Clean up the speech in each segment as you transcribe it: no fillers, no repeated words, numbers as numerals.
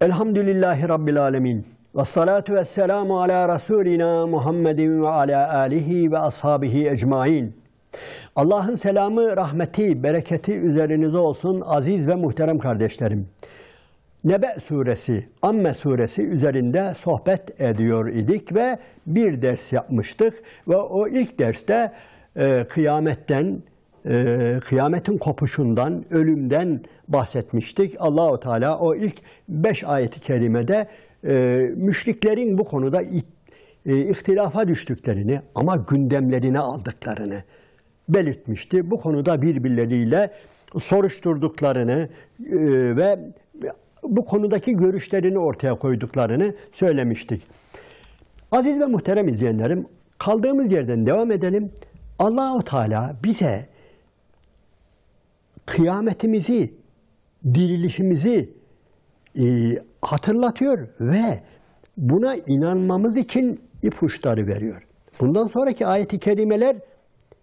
Elhamdülillahi Rabbil alemin. Ve salatu ve selamu ala Resulina Muhammedin ve ala alihi ve ashabihi ecmain. Allah'ın selamı, rahmeti, bereketi üzerinize olsun aziz ve muhterem kardeşlerim. Nebe suresi, Amme suresi üzerinde sohbet ediyor idik ve bir ders yapmıştık. Ve o ilk derste kıyametin kopuşundan, ölümden bahsetmiştik. Allahu Teala o ilk 5 ayeti kerimede müşriklerin bu konuda ihtilafa düştüklerini ama gündemlerine aldıklarını belirtmişti. Bu konuda birbirleriyle soruşturduklarını ve bu konudaki görüşlerini ortaya koyduklarını söylemiştik. Aziz ve muhterem izleyenlerim, kaldığımız yerden devam edelim. Allah-u Teala bize kıyametimizi, dirilişimizi hatırlatıyor ve buna inanmamız için ipuçları veriyor. Bundan sonraki ayet-i kerimeler,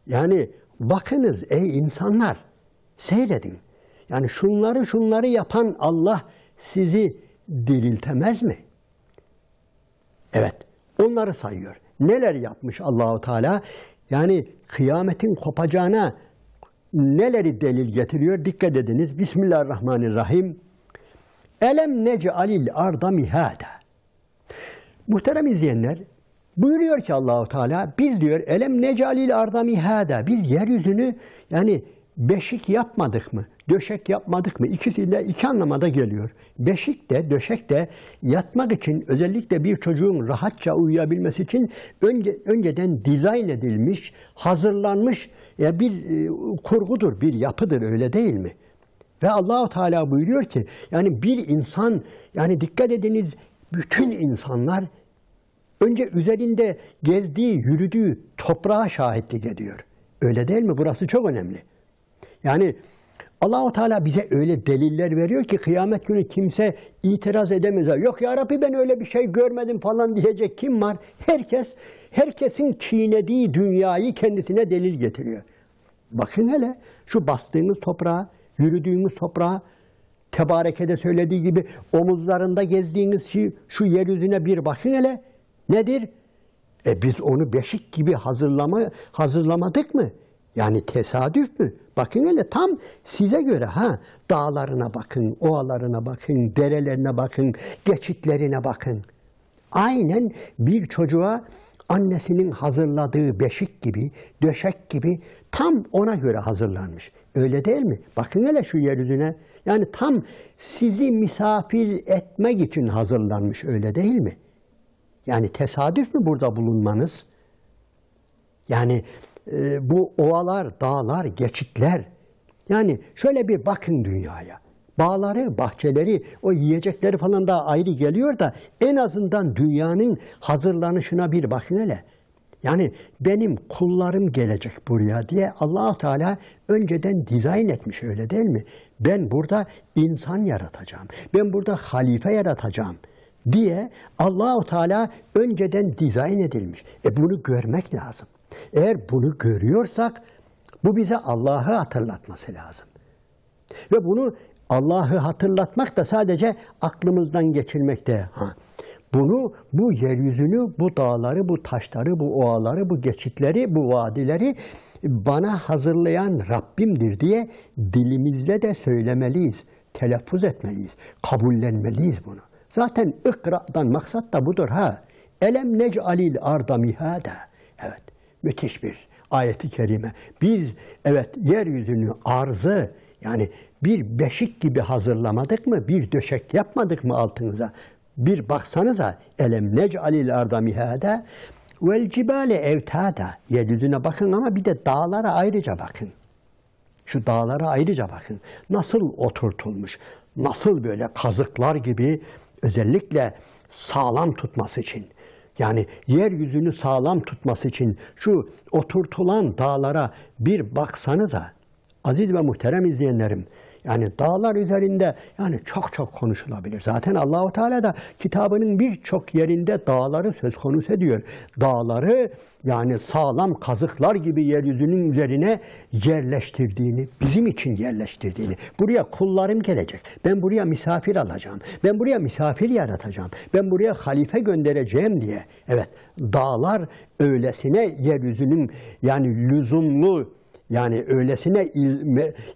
yani bakınız ey insanlar, seyredin. Yani şunları yapan Allah sizi diriltemez mi? Evet, onları sayıyor. Neler yapmış Allahu Teala? Yani kıyametin kopacağına neleri delil getiriyor? Dikkat ediniz. Bismillahirrahmanirrahim. Elem nec'alil arda mihada. Muhterem izleyenler, buyuruyor ki Allahu Teala, biz diyor elem nec'alil arda mihada. Biz yeryüzünü yani beşik yapmadık mı? Döşek yapmadık mı? İkisi de iki anlamada geliyor. Beşik de, döşek de yatmak için, özellikle bir çocuğun rahatça uyuyabilmesi için önceden dizayn edilmiş, hazırlanmış bir kurgudur, bir yapıdır, öyle değil mi? Ve Allah-u Teala buyuruyor ki, yani bir insan, yani dikkat ediniz, bütün insanlar önce üzerinde gezdiği, yürüdüğü toprağa şahitlik ediyor. Öyle değil mi? Burası çok önemli. Yani Allah-u Teala bize öyle deliller veriyor ki kıyamet günü kimse itiraz edemez. Yok ya Rabbi, ben öyle bir şey görmedim falan diyecek kim var? Herkesin çiğnediği dünyayı kendisine delil getiriyor. Bakın hele şu bastığımız toprağa, yürüdüğümüz toprağa, Tebareke'de söylediği gibi omuzlarında gezdiğiniz şu yeryüzüne bir bakın hele. Nedir? Biz onu beşik gibi hazırlamadık mı? Yani tesadüf mü? Bakın hele tam size göre dağlarına bakın, ovalarına bakın, derelerine bakın, geçitlerine bakın. Aynen bir çocuğa annesinin hazırladığı beşik gibi, döşek gibi tam ona göre hazırlanmış. Öyle değil mi? Bakın hele şu yeryüzüne. Yani tam sizi misafir etmek için hazırlanmış, öyle değil mi? Yani tesadüf mü burada bulunmanız? Yani bu ovalar, dağlar, geçitler. Yani şöyle bir bakın dünyaya. Bağları, bahçeleri, o yiyecekleri falan daha ayrı geliyor da en azından dünyanın hazırlanışına bir bakın hele. Yani benim kullarım gelecek buraya diye Allah-u Teala önceden dizayn etmiş, öyle değil mi? Ben burada insan yaratacağım, ben burada halife yaratacağım diye Allah-u Teala önceden dizayn edilmiş. Bunu görmek lazım. Eğer bunu görüyorsak bu bize Allah'ı hatırlatması lazım. Ve bunu Allah'ı hatırlatmak da sadece aklımızdan geçirmekte. Bunu, bu yeryüzünü, bu dağları, bu taşları, bu ovaları, bu geçitleri, bu vadileri bana hazırlayan Rabbimdir diye dilimizle de söylemeliyiz, telaffuz etmeliyiz, kabullenmeliyiz bunu. Zaten ikra'dan maksat da budur Elem nec'alil arda mihada. Evet, müthiş bir ayeti kerime. Biz yeryüzünü, arzı, yani bir beşik gibi hazırlamadık mı? Bir döşek yapmadık mı altınıza? Bir baksanıza, elem nec'alil arda mihada vel cibale evtada. Yeryüzüne bakın ama bir de dağlara ayrıca bakın. Şu dağlara ayrıca bakın. Nasıl oturtulmuş, nasıl böyle kazıklar gibi, özellikle sağlam tutması için. Yani yeryüzünü sağlam tutması için şu oturtulan dağlara bir baksanıza, aziz ve muhterem izleyenlerim. Yani dağlar üzerinde yani çok çok konuşulabilir. Zaten Allah-u Teala da kitabının birçok yerinde dağları söz konusu ediyor. Dağları yani sağlam kazıklar gibi yeryüzünün üzerine yerleştirdiğini, bizim için yerleştirdiğini. Buraya kullarım gelecek. Ben buraya misafir alacağım. Ben buraya misafir yaratacağım. Ben buraya halife göndereceğim diye. Evet, dağlar öylesine yeryüzünün yani lüzumlu, yani öylesine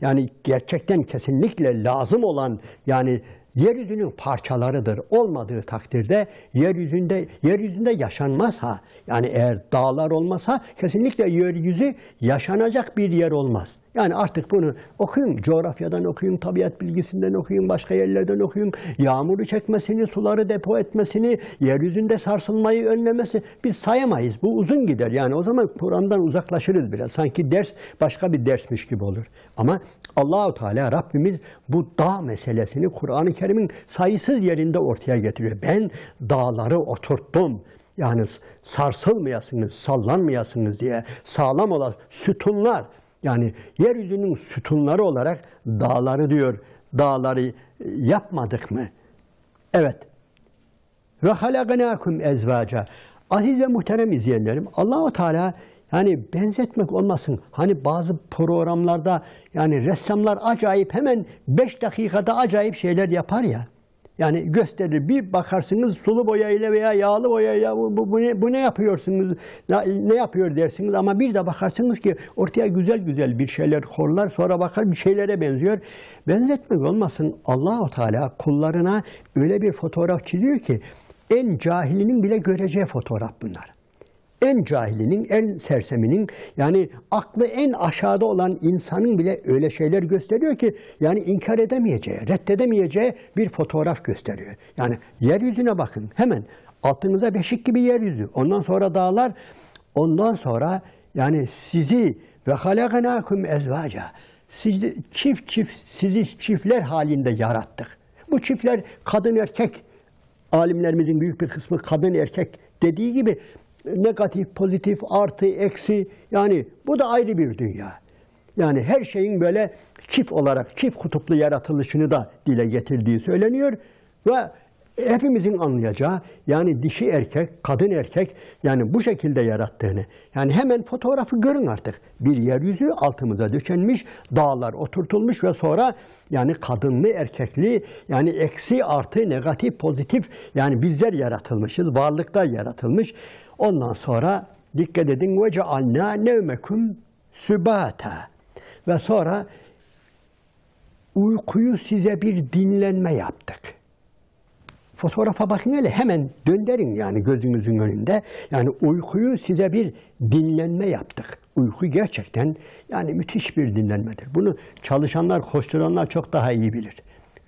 yani gerçekten kesinlikle lazım olan yani yeryüzünün parçalarıdır. Olmadığı takdirde yeryüzünde yaşanmazsa, yani eğer dağlar olmasa kesinlikle yeryüzü yaşanacak bir yer olmaz. Yani artık bunu okuyun, coğrafyadan okuyun, tabiat bilgisinden okuyun, başka yerlerden okuyun. Yağmuru çekmesini, suları depo etmesini, yeryüzünde sarsılmayı önlemesi biz sayamayız. Bu uzun gider. Yani o zaman Kur'an'dan uzaklaşırız biraz. Sanki ders başka bir dersmiş gibi olur. Ama Allah-u Teala Rabbimiz bu dağ meselesini Kur'an-ı Kerim'in sayısız yerinde ortaya getiriyor. Ben dağları oturttum. Yani sarsılmayasınız, sallanmayasınız diye sağlam olan sütunlar, yani yeryüzünün sütunları olarak dağları diyor, dağları yapmadık mı? Evet. Ve halaknâkum ezvâca. Aziz ve muhterem izleyenlerim, Allah-u Teala yani benzetmek olmasın. Hani bazı programlarda yani ressamlar acayip hemen 5 dakikada acayip şeyler yapar ya. Yani gösterir. Bir bakarsınız sulu boyayla veya yağlı boyayla bu ne yapıyorsunuz, ne yapıyor dersiniz ama bir de bakarsınız ki ortaya güzel güzel bir şeyler korlar, sonra bakar bir şeylere benziyor. Benzetmek olmasın, Allah-u Teala kullarına öyle bir fotoğraf çiziyor ki en cahilinin bile göreceği fotoğraf bunlar. En cahilinin, en serseminin, yani aklı en aşağıda olan insanın bile öyle şeyler gösteriyor ki yani inkar edemeyeceği, reddedemeyeceği bir fotoğraf gösteriyor. Yani yeryüzüne bakın hemen altınıza beşik gibi yeryüzü, ondan sonra dağlar, ondan sonra yani sizi ve halaknâkum ezvâca, sizi çiftler halinde yarattık. Bu çiftler kadın erkek, alimlerimizin büyük bir kısmı kadın erkek dediği gibi negatif, pozitif, artı, eksi, yani bu da ayrı bir dünya. Yani her şeyin böyle çift olarak, çift kutuplu yaratılışını da dile getirdiği söyleniyor ve hepimizin anlayacağı yani dişi erkek, kadın erkek yani bu şekilde yarattığını. Yani hemen fotoğrafı görün artık. Bir yeryüzü altımıza döşenmiş, dağlar oturtulmuş ve sonra yani kadınlı, erkekli, yani eksi, artı, negatif, pozitif yani bizler yaratılmışız, varlıklar yaratılmış. Ondan sonra dikkat edin ve cealnâ nevmekum sübâta ve sonra uykuyu size bir dinlenme yaptık. Fotoğrafa bakın hele hemen döndürün yani gözünüzün önünde. Yani uykuyu size bir dinlenme yaptık. Uyku gerçekten yani müthiş bir dinlenmedir. Bunu çalışanlar, koşturanlar çok daha iyi bilir.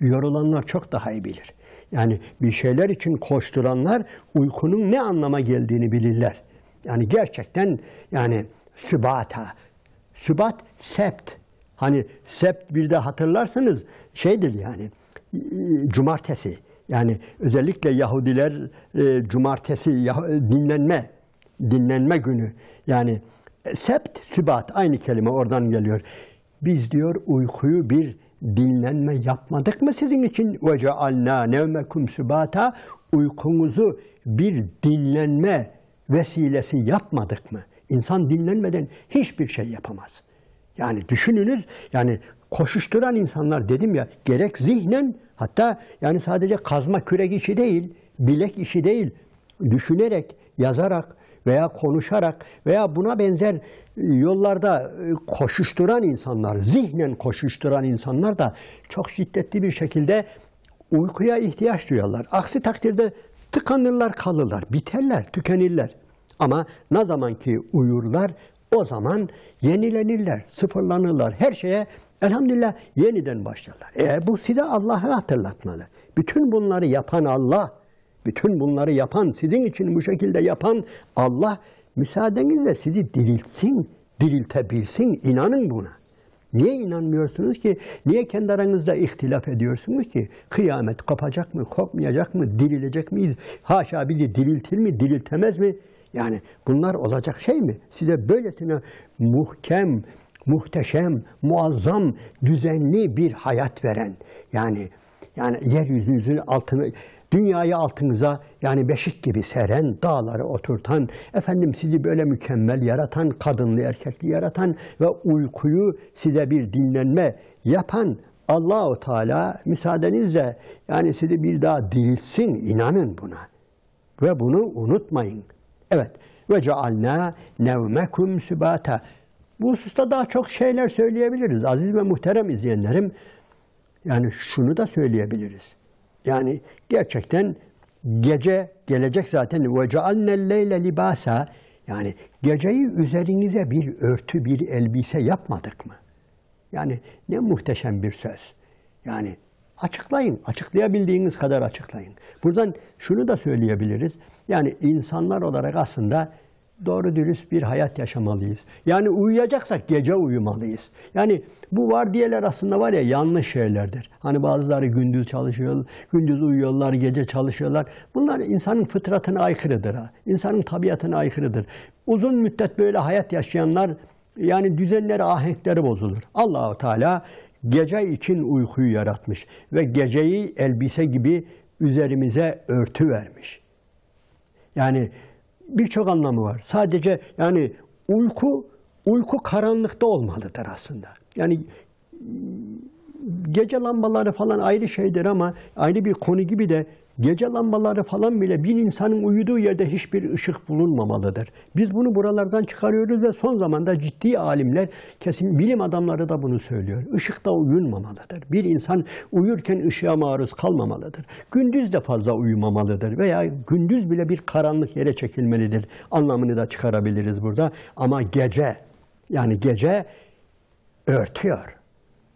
Yorulanlar çok daha iyi bilir. Yani bir şeyler için koşturanlar uykunun ne anlama geldiğini bilirler. Yani gerçekten yani sübata. Sübat, sept. Hani sept bir de hatırlarsınız şeydir yani cumartesi. Yani özellikle Yahudiler cumartesi dinlenme günü. Yani sept, sübat aynı kelime oradan geliyor. Biz diyor uykuyu bir dinlenme yapmadık mı sizin için? وَجَعَلْنَا نَوْمَكُمْ سُبَاتًا Uykunuzu bir dinlenme vesilesi yapmadık mı? İnsan dinlenmeden hiçbir şey yapamaz. Yani düşününüz, yani koşuşturan insanlar dedim ya, gerek zihnen, hatta yani sadece kazma kürek işi değil, bilek işi değil, düşünerek, yazarak veya konuşarak veya buna benzer yollarda koşuşturan insanlar, zihnen koşuşturan insanlar da çok şiddetli bir şekilde uykuya ihtiyaç duyarlar. Aksi takdirde tıkanırlar, kalırlar, biterler, tükenirler. Ama ne zaman ki uyurlar, o zaman yenilenirler, sıfırlanırlar. Her şeye elhamdülillah yeniden başlarlar. Bu size Allah'ı hatırlatmalı. Bütün bunları yapan Allah, bütün bunları yapan, sizin için bu şekilde yapan Allah, müsaadenizle sizi diriltsin, diriltebilsin. İnanın buna. Niye inanmıyorsunuz ki? Niye kendi aranızda ihtilaf ediyorsunuz ki? Kıyamet kopacak mı, kopmayacak mı, dirilecek miyiz? Haşa bizi diriltir mi, diriltemez mi? Yani bunlar olacak şey mi? Size böylesine muhkem, muhteşem, muazzam, düzenli bir hayat veren, yani yeryüzünüzün altını, dünyayı altınıza yani beşik gibi seren, dağları oturtan, efendim sizi böyle mükemmel yaratan, kadınlı erkekli yaratan ve uykuyu size bir dinlenme yapan Allah-u Teala müsaadenizle yani sizi bir daha diriltsin, inanın buna. Ve bunu unutmayın. Evet. Ve cealna nevmekum sübata. Bu hususta daha çok şeyler söyleyebiliriz. Aziz ve muhterem izleyenlerim, yani şunu da söyleyebiliriz. Yani gerçekten gece gelecek zaten. Ve cealnel leyle libasa. Yani geceyi üzerinize bir örtü, bir elbise yapmadık mı? Yani ne muhteşem bir söz. Yani açıklayın, açıklayabildiğiniz kadar açıklayın. Buradan şunu da söyleyebiliriz. Yani insanlar olarak aslında doğru dürüst bir hayat yaşamalıyız. Yani uyuyacaksak gece uyumalıyız. Yani bu vardiyalar aslında var ya yanlış şeylerdir. Hani bazıları gündüz çalışıyor, gündüz uyuyorlar, gece çalışıyorlar. Bunlar insanın fıtratına aykırıdır. İnsanın tabiatına aykırıdır. Uzun müddet böyle hayat yaşayanlar yani düzenleri, ahenkleri bozulur. Allah-u Teala gece için uykuyu yaratmış ve geceyi elbise gibi üzerimize örtü vermiş. Yani birçok anlamı var. Sadece yani uyku karanlıkta olmalıdır aslında. Yani gece lambaları falan ayrı şeydir ama ayrı bir konu gibi de gece lambaları falan bile bir insanın uyuduğu yerde hiçbir ışık bulunmamalıdır. Biz bunu buralardan çıkarıyoruz ve son zamanda ciddi alimler, kesin bilim adamları da bunu söylüyor. Işıkta uyunmamalıdır. Bir insan uyurken ışığa maruz kalmamalıdır. Gündüz de fazla uyumamalıdır veya gündüz bile bir karanlık yere çekilmelidir anlamını da çıkarabiliriz burada. Ama gece, yani gece örtüyor.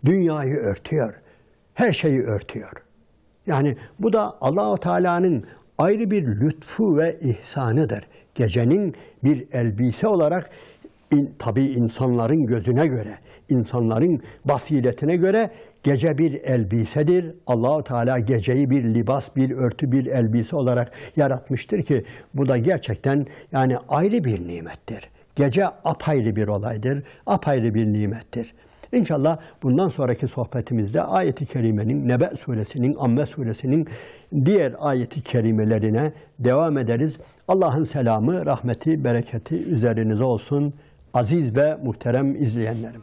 Dünyayı örtüyor. Her şeyi örtüyor. Yani bu da Allah-u Teala'nın ayrı bir lütfu ve ihsanıdır. Gecenin bir elbise olarak tabii insanların gözüne göre, insanların basiretine göre gece bir elbisedir. Allah-u Teala geceyi bir libas, bir örtü, bir elbise olarak yaratmıştır ki bu da gerçekten yani ayrı bir nimettir. Gece apayrı bir olaydır, apayrı bir nimettir. İnşallah bundan sonraki sohbetimizde ayet-i kerimenin, Nebe suresinin, Amme suresinin diğer ayet-i kerimelerine devam ederiz. Allah'ın selamı, rahmeti, bereketi üzerinize olsun aziz ve muhterem izleyenlerim.